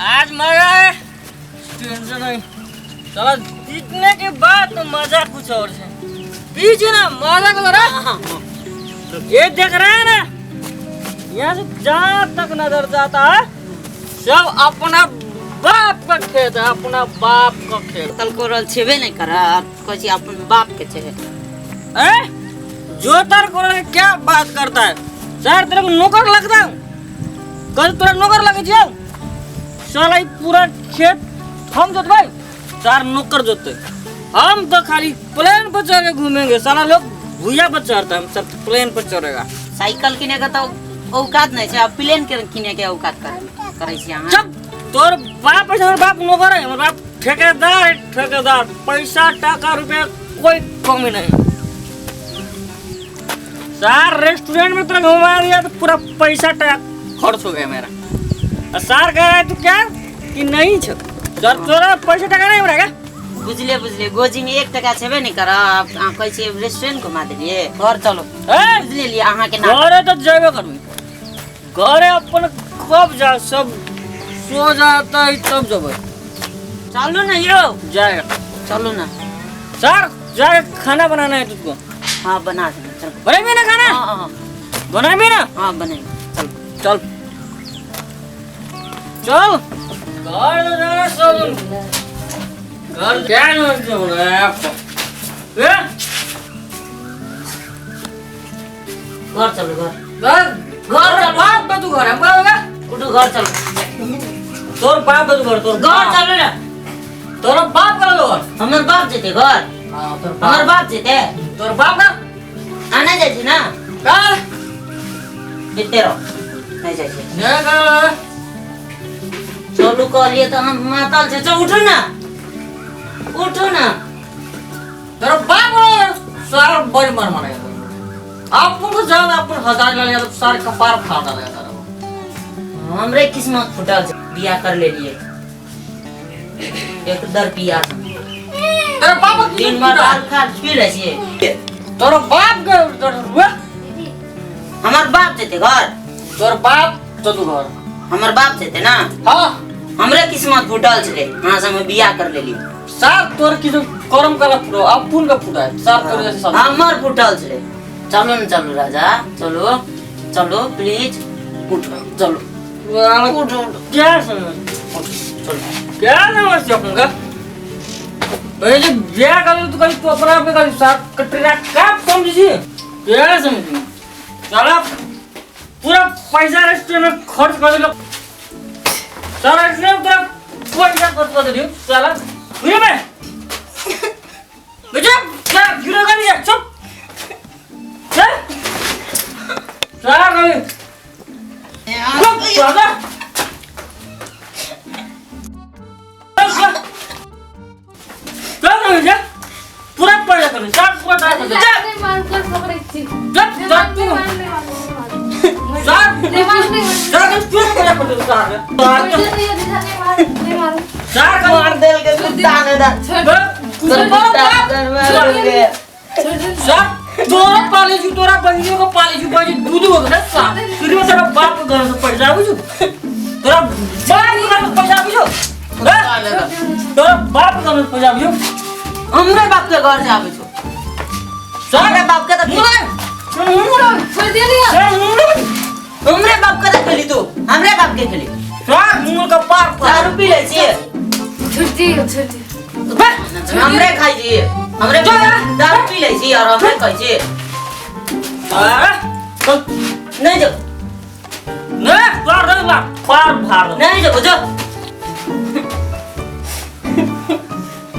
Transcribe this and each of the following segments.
आज मजा है, टेंशन नहीं। चलो जीतने के बाद तो मजा कुछ और है। पीछे ना मजा को रहा, ये देख रहे हैं ना, यहाँ से जहाँ तक नजर जाता है सब अपना बाप का खेत है, अपना बाप का खेत। कल को रल छेबे नहीं करा, कहीं अपन बाप के छे। जो तार को क्या बात करता है? सर तेरे को नौकर लगता है? कल तेरा नौकर लगे जाओ, साला ये पूरा खेत हम जोत भाई, चार नौकर जोते। हम तो खाली प्लेन पर चढ़ के घूमेंगे, साला लोग भूया पर चढ़ता है, हम सब प्लेन पर चढ़ेगा। साइकिल किने का तो औकात नहीं है, प्लेन के किने के औकात करे छी अहाँ। चुप, तोर बाप है, हमार बाप नौकर है, हमार बाप ठेकेदार है, ठेकेदार। पैसा टका रुपया कोई कमी नहीं। सार रेस्टोरेंट में तुरंत घुमा दिया तो पूरा पैसा टका खर्च हो गया मेरा। और सार कह रहा है तू क्या कि नहीं छ सर तोरा पैसा टका नहीं रहेगा। बुझले गोजी में 1 टका छेबे नहीं करा, आप कैसे रेस्टोरेंट घुमा देलिए। घर चलो बुझले लिए अहाँ के नाम। घरे तो जाबे करबी, घरे अपन कब जा सब सो जाता है तब जब चलो ना यो जाएगा। चलो ना सर जाए खाना बनाना है तुझको। हाँ बना दे चल। बनाएंगे ना खाना? हाँ बनाएंगे ना? हाँ बनाएंगे। चल चल चल घर तो जाना सब। घर क्या नहीं चल रहा है आपको? घर चलो घर घर बाप बतू घर हम कहोगे? उठो घर चलो। तोर बाप बतू घर, तोर घर चलो ना। तोर बाप का घर। हमर बाप जेते घर। हां तोर हमर बाप जेते। तोर बाप का आना जाय छी ना का जेते रहो नहीं जाय छी। ने का चलो कहलिए तो हम माताल से चल उठो ना तोर बाप सार बड़ी मर मारे। आप तो जान अपन हजार ले तो सार कपार फाड़ देगा। हमरे किस्मत फुटल छै, बियाह कर ले लिए एक दर पिया। तेरा बाप दिन में दाल खा पी ले छिए। तोर बाप के हुआ? हमर बाप जेते घर। तोर बाप तो तू घर। हमर बाप जेते ना। हां हमरे किस्मत फुटल छले, हां से हम बियाह कर लेली। सार तोर की जो कर्म कला फुटो अपुन का फुटा है सार तोर जैसे सब। हमर फुटल छले। चलो न चलो राजा चलो प्लीज उठो चलो उठो। क्या समझ चलो क्या समझ अपनका? ये जो ब्याह कर तो कहीं तो अपना पे कहीं साथ कटरा का समझी क्या समझी? साला पूरा पैसा रेस्टोरेंट में खर्च कर लो, सारा रेस्टोरेंट पूरा पैसा खर्च कर दियो साला। ये मैं बेटा क्या गिरा कर दिया चुप सारा कहीं दादा पूरा पैसा कर सारा पूरा डाल दे। मार देल के कुत्ता ने दा तोरा पाले छु, तोरा बहिनी को पाले छु, बहिनी दूध हो गया सा फिर में तेरा बाप को घर से पैसा आवे छु, तोरा बाप को घर से पैसा आवे छु, तोरा बाप को घर से पैसा आवे छु। हमरे बाप के घर से आवे छु। सारे बाप के तो छोड़ दे लिया हमरे बाप का खेली तू, हमरे बाप के खेली। सार मुंह का पार दारू पी ले छिए। छुट्टी हमरे खाई छी, हमरे दारू पी ले छी और हमरे खाई छी। नहीं जो ने पार दे बाप पार भार नहीं जो बुझो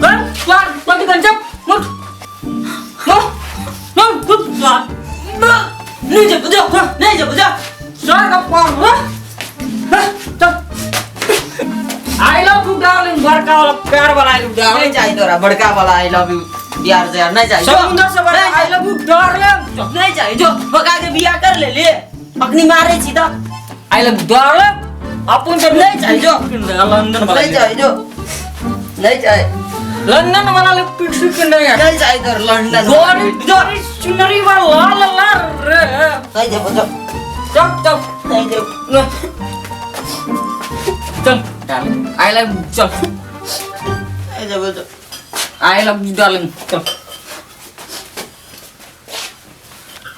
कर पार पति गंजप मुठ नो गुड बात नहीं जो बुझो सार का पार आई लव यू डार्लिंग बड़का वाला प्यार वाला आई लव नहीं डार्लिंग चाहिए तोरा बड़का वाला आई लव यू यार से यार नहीं चाहिए। समुंदर से बड़ा आई लव यू डार्लिंग नहीं चाहिए जो पका के बियाह कर ले अग्नि मारे छी तो आई लव यू डार्लिंग अपन तो नहीं चाहिए जो लंदन वाला नहीं चाहिए जो नहीं चाहिए लंदन वाला ले पिक्चर के नहीं है नहीं चाहिए तो लंदन गोरी गोरी चुनरी वाला ला ला रे नहीं जो बुझो चल चल नहीं जो चल डार्लिंग आई लव चल ए जब आई लव यू डार्लिंग चल